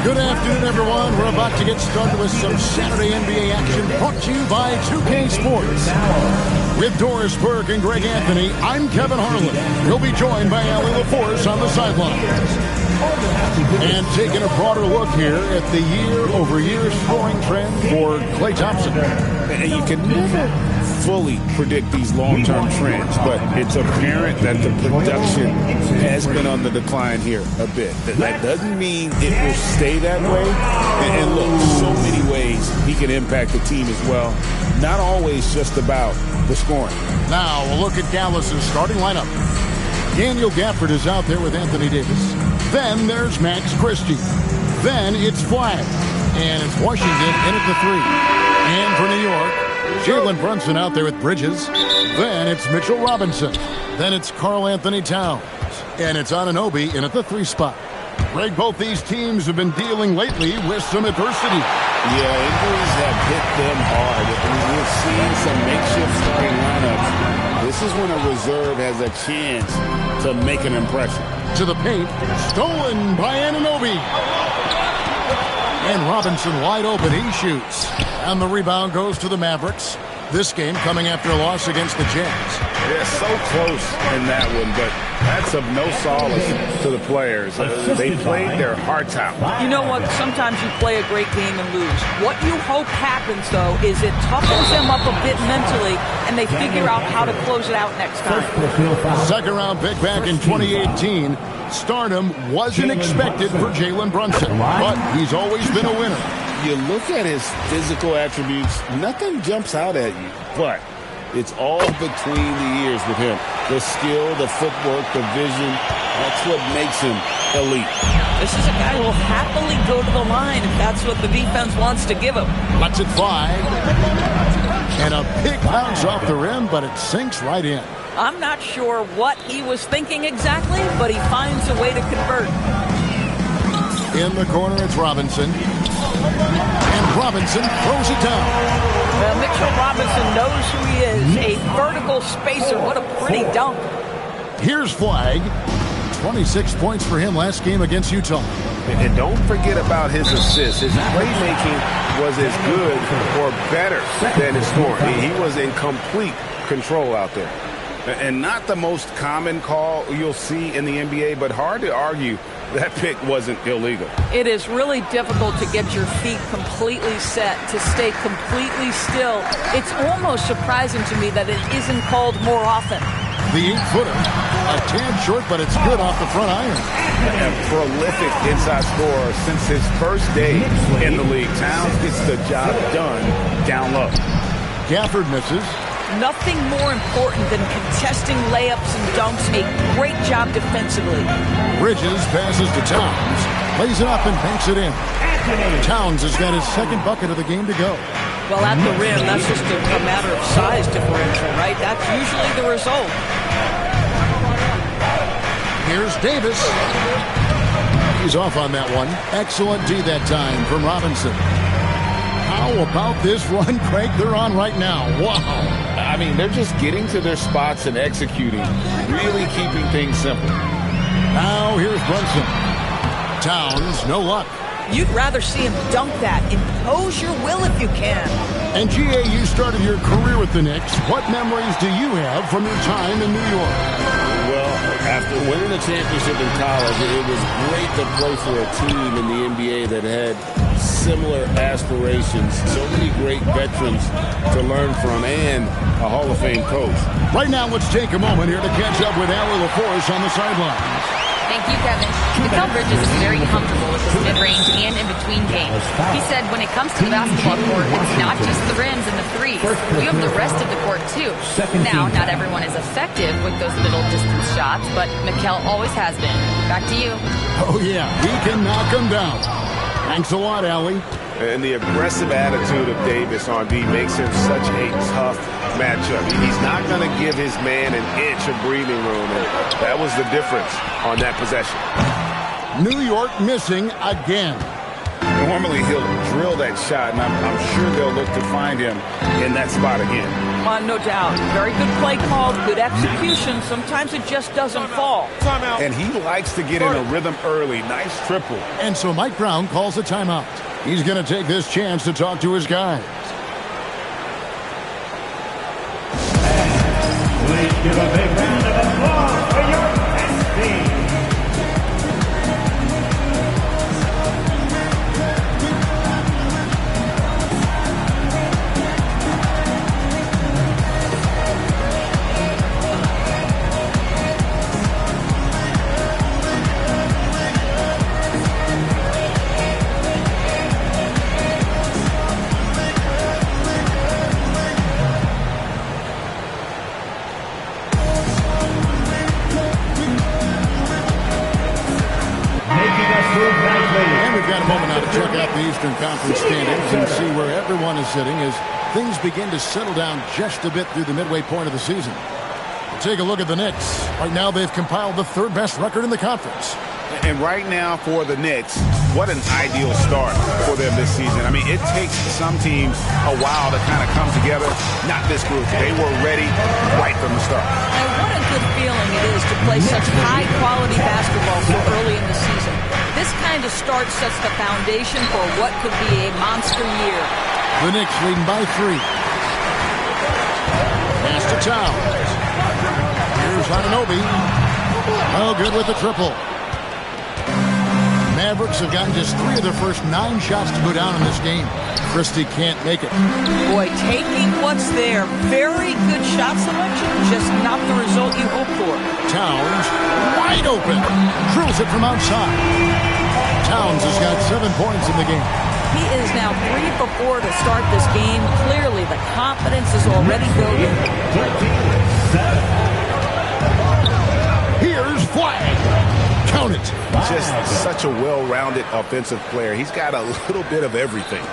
Good afternoon, everyone. We're about to get started with some Saturday NBA action brought to you by 2K Sports. With Doris Burke and Greg Anthony, I'm Kevin Harlan. We'll be joined by Allie LaForce on the sidelines. And taking a broader look here at the year-over-year scoring trend for Klay Thompson. And you can never fully predict these long-term trends, but it's apparent that the production has been on the decline here a bit. That doesn't mean it will stay that way. And look, so many ways he can impact the team as well. Not always just about the scoring. Now we'll look at Dallas's starting lineup. Daniel Gafford is out there with Anthony Davis. Then there's Max Christie. Then it's Flag. And it's Washington in at the 3. And for New York, Jalen Brunson out there with Bridges. Then it's Mitchell Robinson. Then it's Karl Anthony Towns. And it's Anunoby in at the 3 spot. Greg, both these teams have been dealing lately with some adversity. Yeah, injuries have hit them hard. We've seen some makeshift starting lineups. This is when a reserve has a chance to make an impression. To the paint, stolen by Anunoby. And Robinson wide open, he shoots. And the rebound goes to the Mavericks. This game coming after a loss against the Jazz. They're so close in that one, but that's of no solace to the players. They played their hearts out. You know what? Sometimes you play a great game and lose. What you hope happens, though, is it toughens them up a bit mentally, and they figure out how to close it out next time. Second round pick back in 2018. Stardom wasn't expected for Jalen Brunson, but he's always been a winner. You look at his physical attributes, nothing jumps out at you, but it's all between the ears with him. The skill, the footwork, the vision, that's what makes him elite. This is a guy who will happily go to the line if that's what the defense wants to give him. Lets it fly. And a big bounce off the rim, but it sinks right in. I'm not sure what he was thinking exactly, but he finds a way to convert. In the corner, it's Robinson. And Robinson throws it down. Well, Mitchell Robinson knows who he is. A vertical spacer. What a pretty dunk. Here's Flag. 26 points for him last game against Utah. And don't forget about his assists. His playmaking was as good or better than his scoring. He was in complete control out there. And not the most common call you'll see in the NBA, but hard to argue that pick wasn't illegal. It is really difficult to get your feet completely set, to stay completely still. It's almost surprising to me that it isn't called more often. The 8-footer, a tad short, but it's good off the front iron. A prolific inside scorer since his first day in the league. Towns gets the job done down low. Gafford misses. Nothing more important than contesting layups and dunks. A great job defensively. Bridges passes to Towns. Lays it up and banks it in. Towns has got his second bucket of the game to go. Well, at the rim, that's just a matter of size differential, right? That's usually the result. Here's Davis. He's off on that one. Excellent D that time from Robinson. How about this run, Craig, they're on right now? Wow. I mean, they're just getting to their spots and executing, really keeping things simple. Now here's Brunson. Towns, no luck. You'd rather see him dunk that. Impose your will if you can. And GA, you started your career with the Knicks. What memories do you have from your time in New York? Well, after winning a championship in college, it was great to play for a team in the NBA that had similar aspirations. So many great veterans to learn from and a Hall of Fame coach. Right now, let's take a moment here to catch up with Allie LaForce on the sidelines. Thank you, Kevin. Mikal Bridges is very comfortable with his mid-range and in-between games. He said when it comes to the basketball court, it's not just the rims and the threes. You have the rest of the court, too. Now, not everyone is effective with those middle-distance shots, but Mikal always has been. Back to you. Oh, yeah, he can knock them down. Thanks a lot, Allie. And the aggressive attitude of Davis on D makes him such a tough matchup. He's not going to give his man an inch of breathing room, and that was the difference on that possession. New York missing again. Normally he'll drill that shot, and I'm sure they'll look to find him in that spot again. No doubt. Very good play call, good execution. Sometimes it just doesn't fall. And he likes to get in a rhythm early. Nice triple. And so Mike Brown calls a timeout. He's going to take this chance to talk to his guys. Please give a big round of applause for your best team. And we've got a moment now to check out the Eastern Conference standings and see where everyone is sitting as things begin to settle down just a bit through the midway point of the season. We'll take a look at the Knicks. Right now they've compiled the third best record in the conference. And right now for the Knicks, what an ideal start for them this season. I mean, it takes some teams a while to kind of come together. Not this group. They were ready right from the start. And what a good feeling it is to play such high-quality basketball so early in the season. This kind of start sets the foundation for what could be a monster year. The Knicks leading by 3. Pass to Towns. Here's Anunoby. Oh, good with the triple. Mavericks have gotten just 3 of their first 9 shots to go down in this game. Christie can't make it. Boy, taking what's there. Very good shot selection, just not the result you hope for. Towns, wide open. Drills it from outside. Towns has got 7 points in the game. He is now 3 for 4 to start this game. Clearly, the confidence is already building. Here's Flag. Count it. Just such a well-rounded offensive player. He's got a little bit of everything.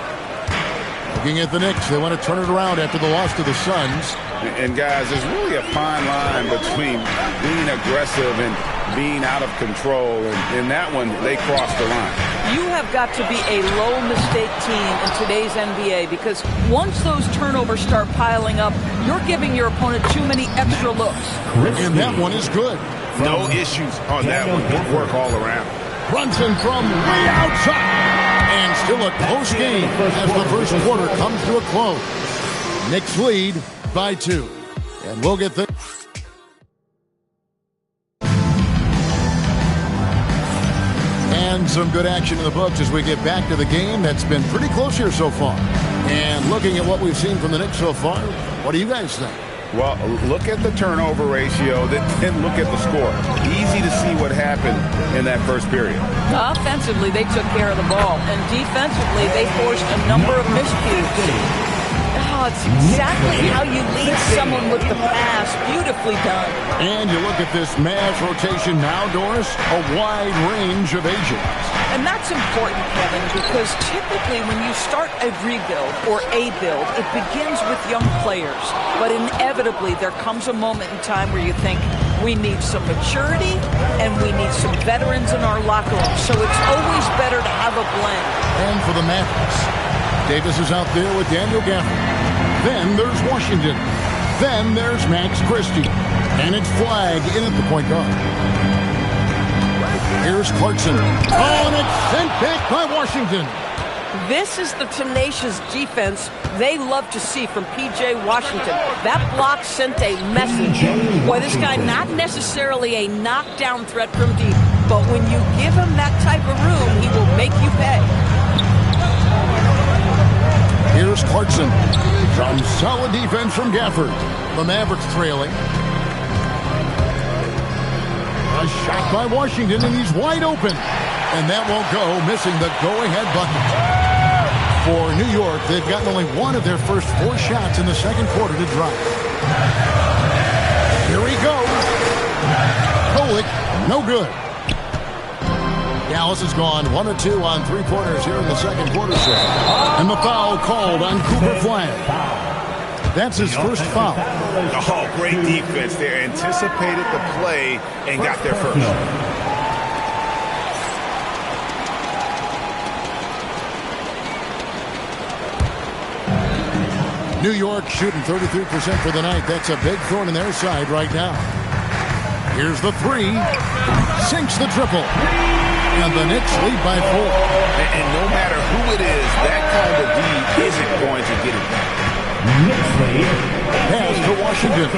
Looking at the Knicks, they want to turn it around after the loss to the Suns. And guys, there's really a fine line between being aggressive and being out of control. And in that one, they crossed the line. You have got to be a low-mistake team in today's NBA because once those turnovers start piling up, you're giving your opponent too many extra looks. And that one is good. No issues on that one. Good work all around. Brunson from way outside. And still a close game as the first quarter comes to a close. Knicks lead by 2. And we'll get the... And some good action in the books as we get back to the game that's been pretty close here so far. And looking at what we've seen from the Knicks so far, what do you guys think? Well, look at the turnover ratio, then look at the score. Easy to see what happened in that first period. Offensively, they took care of the ball. And defensively, they forced a number of miscues. Oh, it's exactly how you lead someone with the pass. Beautifully done. And you look at this Mavs rotation now, Doris, a wide range of ages. And that's important, Kevin, because typically when you start a rebuild or a build, it begins with young players. But inevitably, there comes a moment in time where you think, we need some maturity and we need some veterans in our locker room. So it's always better to have a blend. And for the Mavericks, Davis is out there with Daniel Gafford. Then there's Washington. Then there's Max Christie. And it's Flag in at the point guard. Here's Clarkson. Oh, and it's sent back by Washington. This is the tenacious defense they love to see from P.J. Washington. That block sent a message. Boy, this guy not necessarily a knockdown threat from deep, but when you give him that type of room, he will make you pay. Here's Clarkson. Some solid defense from Gafford. The Mavericks trailing. A shot by Washington, and he's wide open. And that won't go, missing the go-ahead bucket. For New York, they've gotten only 1 of their first 4 shots in the second quarter to drop. Here he goes. Golick, no good. Dallas has gone 1 of 2 on 3-pointers here in the second quarter. And the foul called on Cooper Flag. That's his first foul. Oh, great defense there. Anticipated the play and got there first. New York shooting 33% for the night. That's a big thorn in their side right now. Here's the three. Sinks the triple. And the Knicks lead by 4. And no matter who it is, that kind of lead isn't going to get it back. Pass to Washington.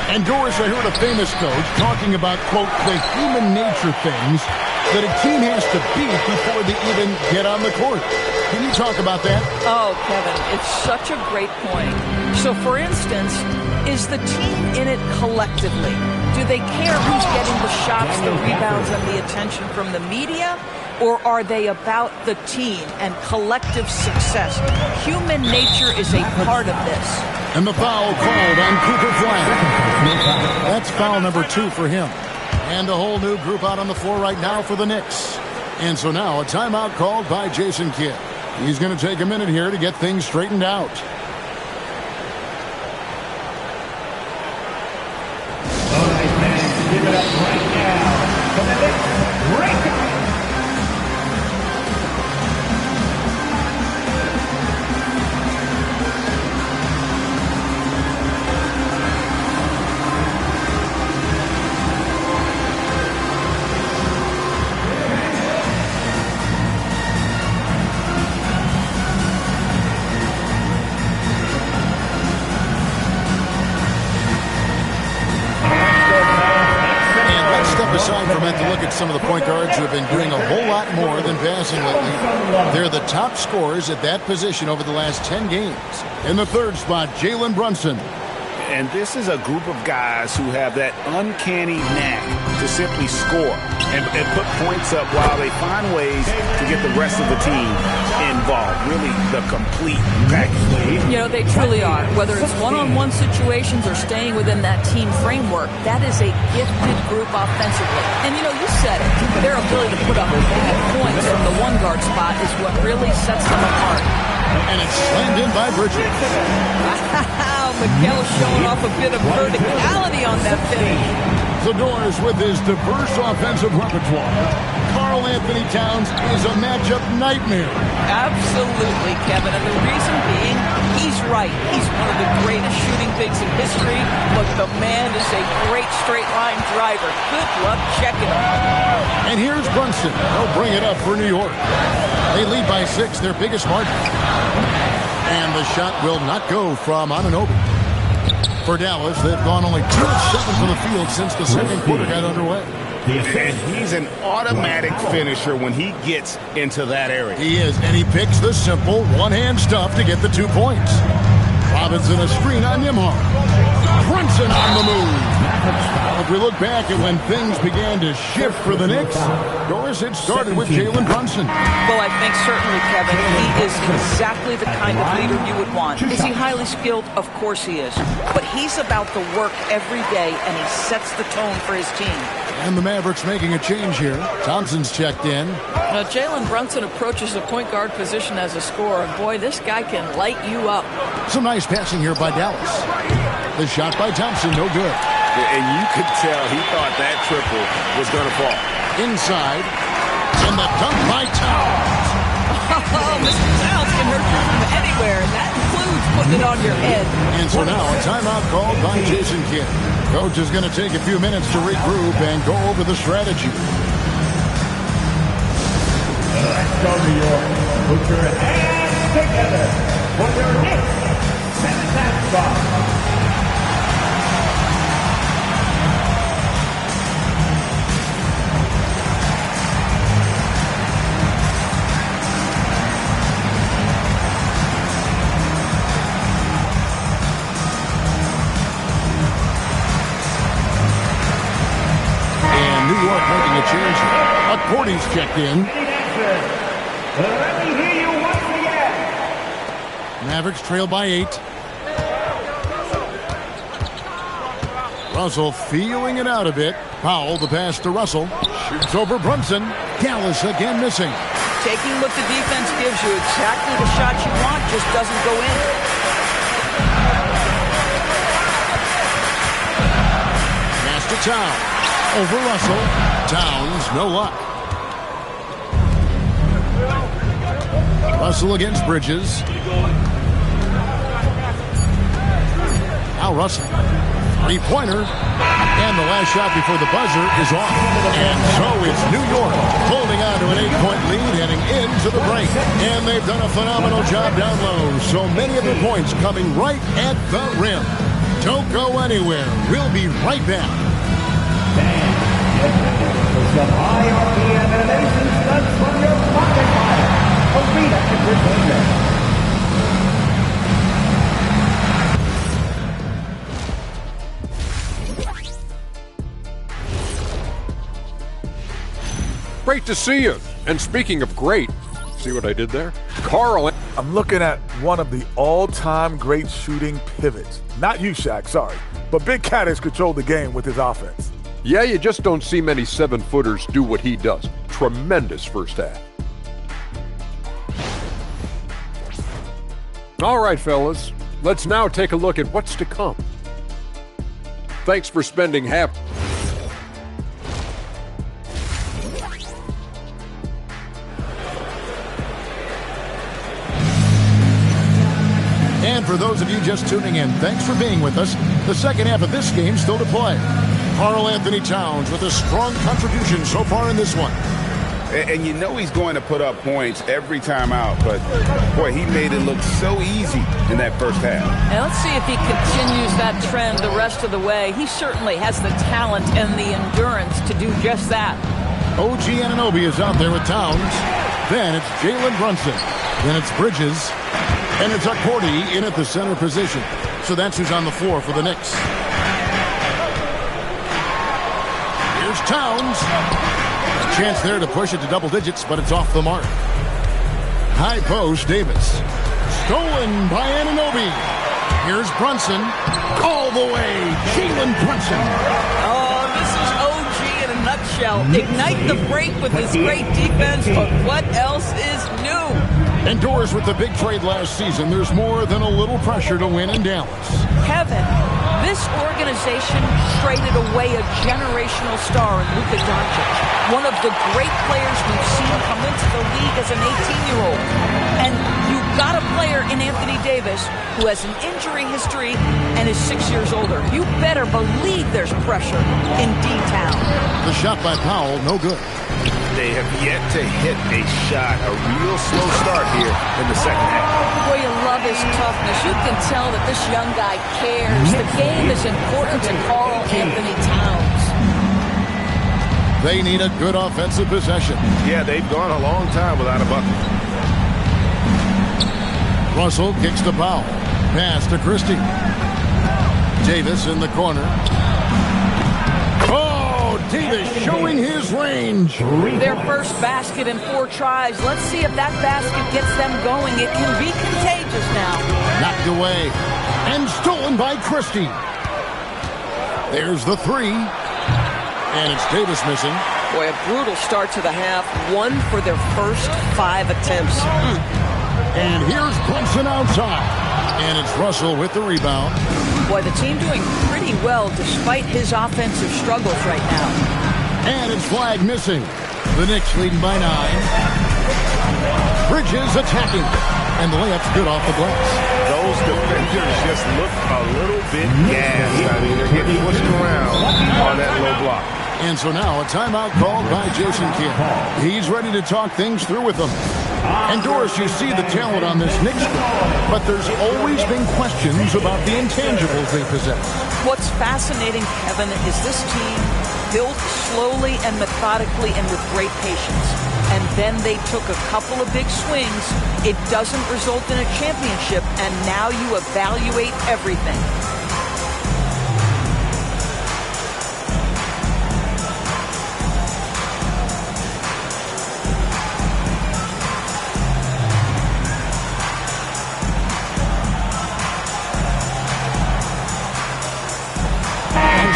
And Doris, I heard a famous coach talking about, quote, the human nature things that a team has to beat before they even get on the court. Can you talk about that? Oh, Kevin, it's such a great point. So, for instance, is the team in it collectively? Do they care who's getting the shots, the rebounds, and the attention from the media? Or are they about the team and collective success? Human nature is a part of this. And the foul called on Cooper Flag. That's foul number 2 for him. And a whole new group out on the floor right now for the Knicks. And so now a timeout called by Jason Kidd. He's going to take a minute here to get things straightened out. All right, man, give it up right now for the Knicks breakout. Aside from that, to look at some of the point guards who have been doing a whole lot more than passing lately. They're the top scorers at that position over the last 10 games. In the third spot, Jalen Brunson. And this is a group of guys who have that uncanny knack to simply score and put points up while they find ways to get the rest of the team involved. Really the complete package. You know, they truly are. Whether it's one-on-one situations or staying within that team framework, that is a gifted group offensively. And, you know, you said it. Their ability to put up big points from the one guard spot is what really sets them apart. And it's slammed in by Bridges. Miguel showing off a bit of verticality on that finish. So Doris, with his diverse offensive repertoire, Karl Anthony Towns is a matchup nightmare. Absolutely, Kevin. And the reason being, he's right. He's one of the greatest shooting bigs in history, but the man is a great straight-line driver. Good luck checking him. And here's Brunson. They'll bring it up for New York. They lead by 6, their biggest margin. And the shot will not go from Anunoby. For Dallas, they've gone only 2 of 7 from the field since the second quarter got underway. And he's an automatic finisher when he gets into that area. He is, and he picks the simple one-hand stuff to get the 2 points. Robinson a screen on Nimhar. Brunson on the move. If we look back at when things began to shift for the Knicks, Doris, it started with Jalen Brunson. Well, I think certainly, Kevin, he is exactly the kind of leader you would want. Is he highly skilled? Of course he is. But he's about the work every day, and he sets the tone for his team. And the Mavericks making a change here. Thompson's checked in. Now, Jalen Brunson approaches the point guard position as a scorer. And boy, this guy can light you up. Some nice passing here by Dallas. The shot by Thompson, no good. And you could tell he thought that triple was going to fall. Inside. And the dunk by Towns. Oh, Mr. Towns can hurt you from anywhere, and that includes putting it on your head. And so now a timeout called by Jason Kidd. Coach is going to take a few minutes to regroup and go over the strategy. Let's go, New York. Put your hands together for your Knicks 7-time spot. New York making a change here. Cordy's checked in. Let me hear you once again. Mavericks trail by 8. Russell feeling it out a bit. Powell, the pass to Russell. Shoots over Brunson. Dallas again missing. Taking what the defense gives you, exactly the shot you want, just doesn't go in. Pass to Towns. Over Russell. Towns, no luck. Russell against Bridges. Now Russell. Three-pointer. And the last shot before the buzzer is off. And so it's New York holding on to an 8-point lead heading into the break. And they've done a phenomenal job down low. So many of their points coming right at the rim. Don't go anywhere. We'll be right back. Some high RPM innovation studs from your pocket fire. Arena Entertainment. Great to see you. And speaking of great, see what I did there? Carl. I'm looking at one of the all-time great shooting pivots. Not you, Shaq, sorry. But Big Cat has controlled the game with his offense. Yeah, you just don't see many 7-footers do what he does. Tremendous first half. All right, fellas. Let's now take a look at what's to come. Thanks for spending half. And for those of you just tuning in, thanks for being with us. The second half of this game still to play. Karl Anthony Towns with a strong contribution so far in this one. And you know he's going to put up points every time out, but boy, he made it look so easy in that first half. And let's see if he continues that trend the rest of the way. He certainly has the talent and the endurance to do just that. OG Anunoby is out there with Towns. Then it's Jalen Brunson. Then it's Bridges. And it's Accordi in at the center position. So that's who's on the floor for the Knicks. Here's Towns. A chance there to push it to double digits, but it's off the mark. High post, Davis. Stolen by Anunoby. Here's Brunson. All the way, Jalen Brunson. Oh, this is OG in a nutshell. Ignite the break with his great defense, but what else is new? Indoors with the big trade last season, there's more than a little pressure to win in Dallas. Kevin, this organization traded away a generational star in Luka Doncic, one of the great players we've seen come into the league as an 18-year-old. And you got a player in Anthony Davis who has an injury history and is 6 years older. You better believe there's pressure in D-Town. The shot by Powell, no good. They have yet to hit a shot, a real slow start here in the second half. Boy, you love his toughness. You can tell that this young guy cares. The game is important to Karl Anthony Towns. They need a good offensive possession. Yeah, they've gone a long time without a bucket. Russell kicks to Powell. Pass to Christie. Davis in the corner. Davis showing his range. Their first basket in 4 tries. Let's see if that basket gets them going. It can be contagious now. Knocked away and stolen by Christie. There's the three. And it's Davis missing. Boy, a brutal start to the half. 1 for their first 5 attempts. And here's Brunson outside. And it's Russell with the rebound. Boy, the team doing pretty well despite his offensive struggles right now. And it's flag missing. The Knicks leading by 9. Bridges attacking. And the layup's good off the glass. Those defenders just look a little bit gassed. I mean, they're getting pushed around on that low block. And so now a timeout called by Jason Kidd. He's ready to talk things through with them. And Doris, you see the talent on this Knicks squad, but there's always been questions about the intangibles they possess. What's fascinating, Kevin, is this team built slowly and methodically and with great patience. And then they took a couple of big swings. It doesn't result in a championship, and now you evaluate everything.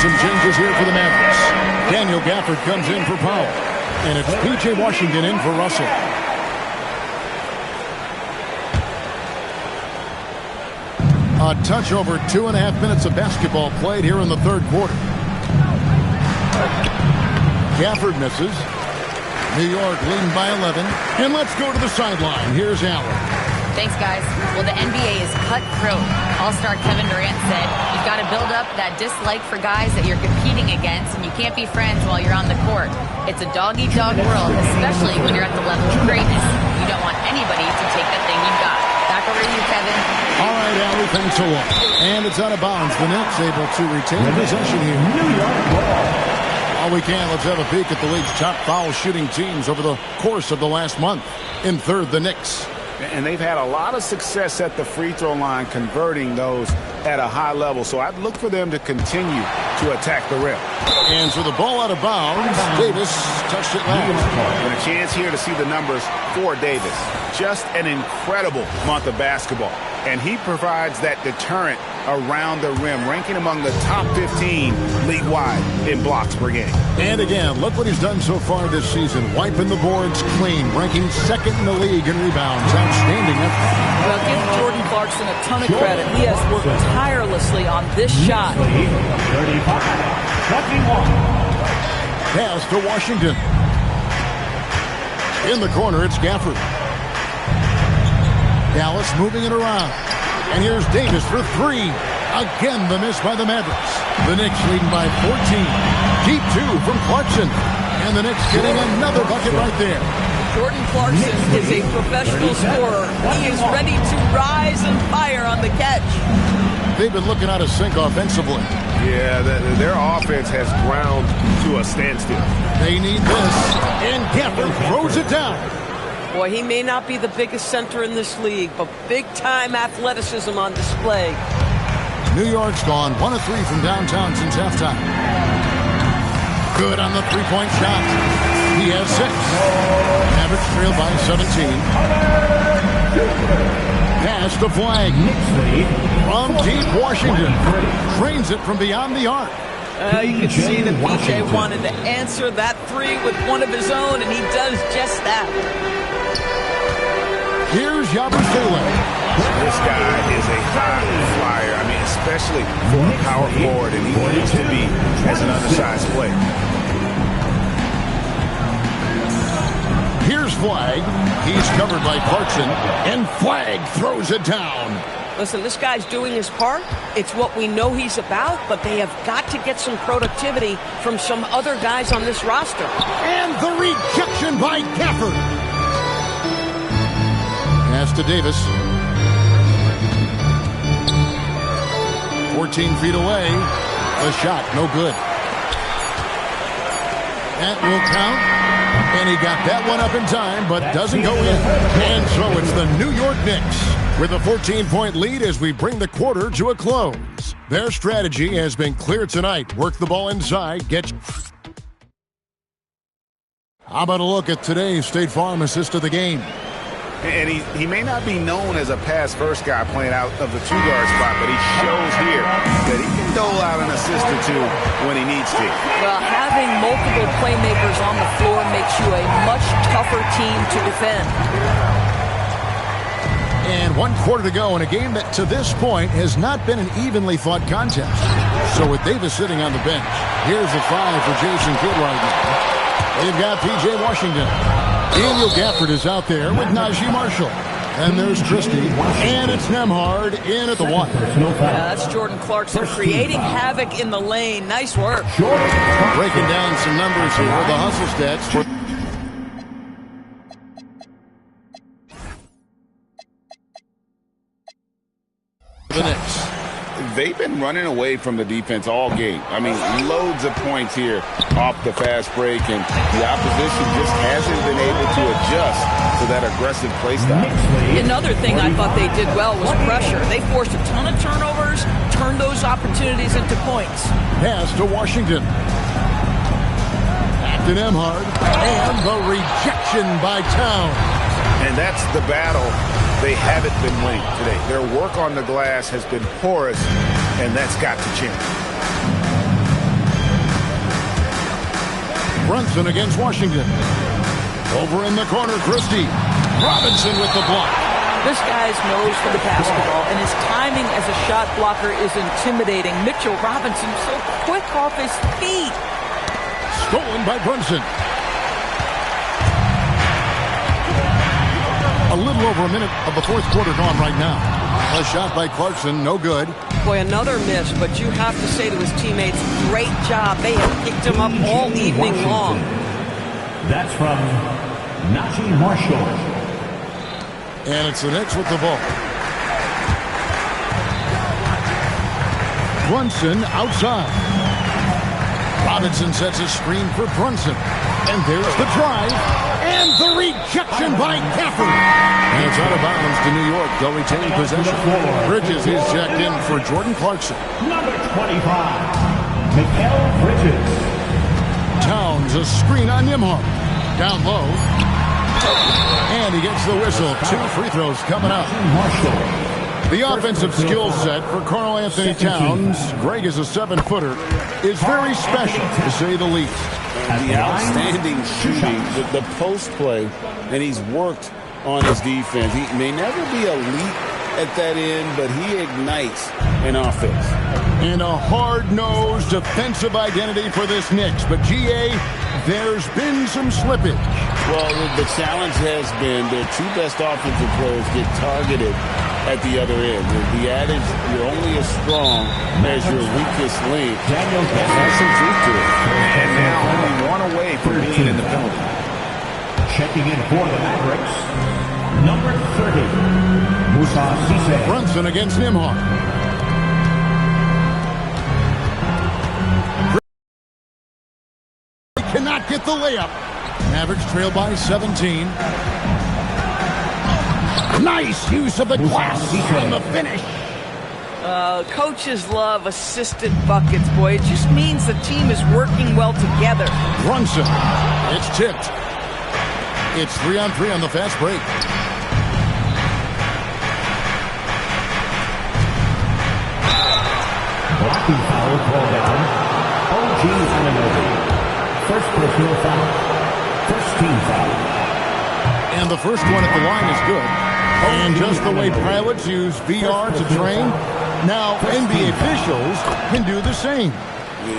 Some changes here for the Mavericks. Daniel Gafford comes in for Powell. And it's P.J. Washington in for Russell. A touch over 2.5 minutes of basketball played here in the third quarter. Gafford misses. New York leading by 11. And let's go to the sideline. Here's Allen. Thanks, guys. Well, the NBA is cutthroat. All-star Kevin Durant said, you've got to build up that dislike for guys that you're competing against, and you can't be friends while you're on the court. It's a dog-eat-dog world, especially when you're at the level of greatness. You don't want anybody to take the thing you've got. Back over to you, Kevin. All right, Allie, thanks a lot. And it's out of bounds. The Knicks able to retain possession here. New York ball. All we can, let's have a peek at the league's top foul shooting teams over the course of the last month. In third, the Knicks. And they've had a lot of success at the free throw line, converting those at a high level. So I'd look for them to continue to attack the rim. And so the ball out of bounds. Davis touched it last. And a chance here to see the numbers for Davis. Just an incredible month of basketball. And he provides that deterrent around the rim, ranking among the top 15 league-wide in blocks per game. And again, look what he's done so far this season. Wiping the boards clean, ranking second in the league in rebounds. Outstanding effort. Well, give Jordan Clarkson a ton of credit. He has worked tirelessly on this shot. 35, 21. Pass to Washington. In the corner, it's Gafford. Dallas moving it around. And here's Davis for three. Again, the miss by the Mavericks. The Knicks leading by 14. Deep two from Clarkson. And the Knicks getting another bucket right there. Jordan Clarkson is a professional scorer. He is ready to rise and fire on the catch. They've been looking out of sync offensively. Yeah, their offense has ground to a standstill. They need this. And Gafford throws it down. Boy, he may not be the biggest center in this league, but big-time athleticism on display. New York's gone 1 of 3 from downtown since halftime. Good on the three-point shot. He has 6. Mavericks trail by 17. Pass to Flag. From deep Washington. Trains it from beyond the arc. You can see that PJ wanted to answer that three with one of his own, and he does just that. Here's Yabusele. This guy is a high flyer. I mean, especially for a power forward, and he needs to be as an undersized player. Here's Flag. He's covered by Clarkson, and Flag throws it down. Listen, this guy's doing his part. It's what we know he's about, but they have got to get some productivity from some other guys on this roster. And the rejection by Gafford. Pass to Davis. 14 feet away. The shot, no good. That will count. And he got that one up in time, but doesn't go in. And so it's the New York Knicks with a 14-point lead as we bring the quarter to a close. Their strategy has been clear tonight. Work the ball inside, get... How about a look at today's State Farm assist of the game? And he may not be known as a pass-first guy playing out of the two-guard spot, but he shows here that he can dole out an assist or two when he needs to. Well, having multiple playmakers on the floor makes you a much tougher team to defend. And 1 quarter to go in a game that to this point has not been an evenly fought contest. So with Davis sitting on the bench, here's a foul for Jason Kidd right now. They've got P.J. Washington. Daniel Gafford is out there with Najee Marshall. And there's Christie. And it's Nembhard in at the 1. That's Jordan Clarkson creating havoc in the lane. Nice work. Breaking down some numbers here. The hustle stats for the Knicks. They've been running away from the defense all game. I mean, loads of points here off the fast break, and the opposition just hasn't been able to adjust to that aggressive play style. Another thing I thought they did well was pressure. They forced a ton of turnovers, turned those opportunities into points. Pass to Washington. Back to Nembhard. And the rejection by Towns. And that's the battle they haven't been winning today. Their work on the glass has been porous, and that's got to change. Brunson against Washington. Over in the corner, Christie. Robinson with the block. This guy's nose for the basketball, and his timing as a shot blocker is intimidating. Mitchell Robinson so quick off his feet. Stolen by Brunson. A little over a minute of the fourth quarter gone right now. A shot by Clarkson, no good. Boy, another miss, but you have to say to his teammates, great job. They have picked him up all evening long. That's from Najee Marshall. And it's the Knicks with the ball. Brunson outside. Robinson sets a screen for Brunson. And there's the drive. And the rejection by Gafford. And it's out of bounds to New York. They'll retain possession. Bridges is checked in for Jordan Clarkson. Number 25, Mikal Bridges. Towns a screen on Nimhart. Down low. And he gets the whistle. 2 free throws coming up. The offensive skill set for Karl Anthony Towns, Greg is a 7-footer, is very special, to say the least. The outstanding shooting, the post play, and he's worked on his defense. He may never be elite at that end, but he ignites an offense. And a hard-nosed defensive identity for this Knicks. But, GA, there's been some slippage. Well, the challenge has been their 2 best offensive players get targeted at the other end. The adage, you're only as strong as your weakest link. That has some truth to it. And now only 1 away from being in the penalty. Checking in for the Mavericks, number 30, Musa CISE. Brunson against Nimhart. Cannot get the layup. Mavericks trail by 17. Nice use of the glass on the finish. Coaches love assisted buckets, boy. It just means the team is working well together. Brunson. It's tipped. It's 3-on-3 on the fast break. Blocking foul called down. OG Anunoby. First personal foul. First team foul. And the first one at the line is good. And just the way pilots use VR to train, now NBA officials can do the same.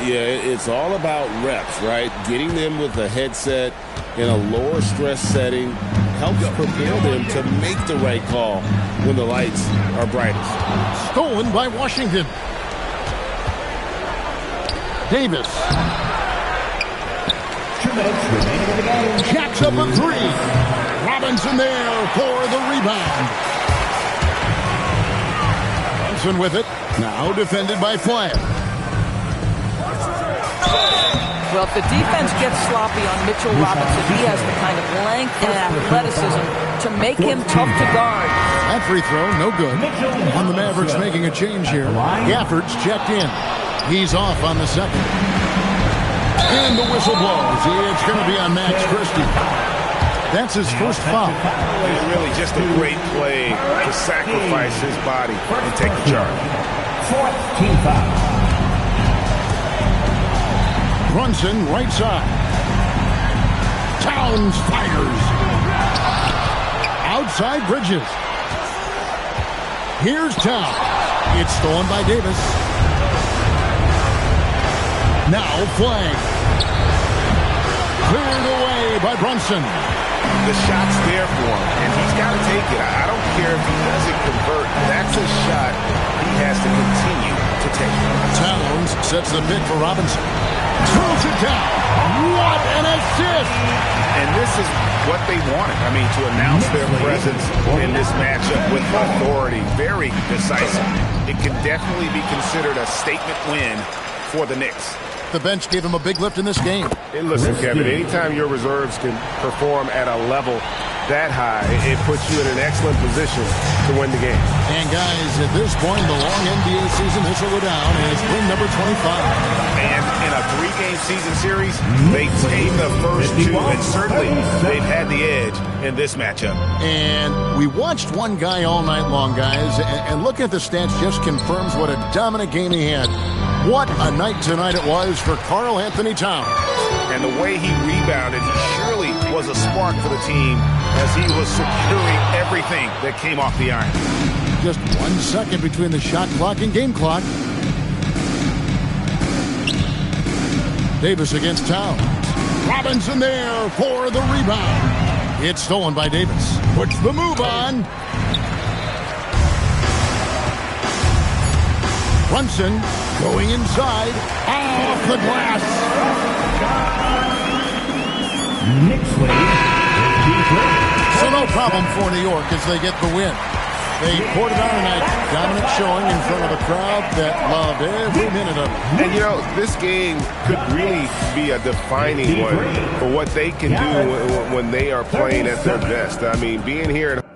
Yeah, it's all about reps, right? Getting them with a headset in a lower stress setting helps prepare them to make the right call when the lights are brightest. Stolen by Washington. Davis. 2 minutes remaining in the game. Jacks up a 3. Robinson there for the rebound. Brunson with it. Now defended by Flair. Well, if the defense gets sloppy on Mitchell Robinson, he has the kind of length and athleticism to make him tough to guard. That free throw, no good. On the Mavericks making a change here. Gafford's checked in. He's off on the second. And the whistle blows. It's going to be on Max Christie. That's his first foul. It's really just a great play to sacrifice his body and take the charge. 4th team foul. Brunson, right side. Towns fires. Outside Bridges. Here's Towns. It's stolen by Davis. Now flag. Cleared away by Brunson. The shot's there for him, and he's got to take it. I don't care if he doesn't convert. That's a shot he has to continue to take. Towns sets the pick for Robinson. Throws it down. What an assist! And this is what they wanted. I mean, to announce their presence in this matchup with authority. Very decisive. It can definitely be considered a statement win for the Knicks. The bench gave him a big lift in this game. Hey, listen, Kevin, anytime your reserves can perform at a level that high, it puts you in an excellent position to win the game. And guys, at this point in the long NBA season, this will go down as win number 25. And in a 3-game season series, they came the first 2, and certainly they've had the edge in this matchup. And we watched one guy all night long, guys, and looking at the stats just confirms what a dominant game he had. What a night tonight it was for Karl Anthony Towns. And the way he rebounded, he surely was a spark for the team as he was securing everything that came off the iron. Just 1 second between the shot clock and game clock. Davis against Towns. Robinson there for the rebound. It's stolen by Davis. Puts the move on. Brunson going inside. Off the glass. So no problem for New York as they get the win. They poured it on tonight. Dominant showing in front of a crowd that loved every minute of it. And, you know, this game could really be a defining one for what they can do when they are playing at their best. I mean, being here at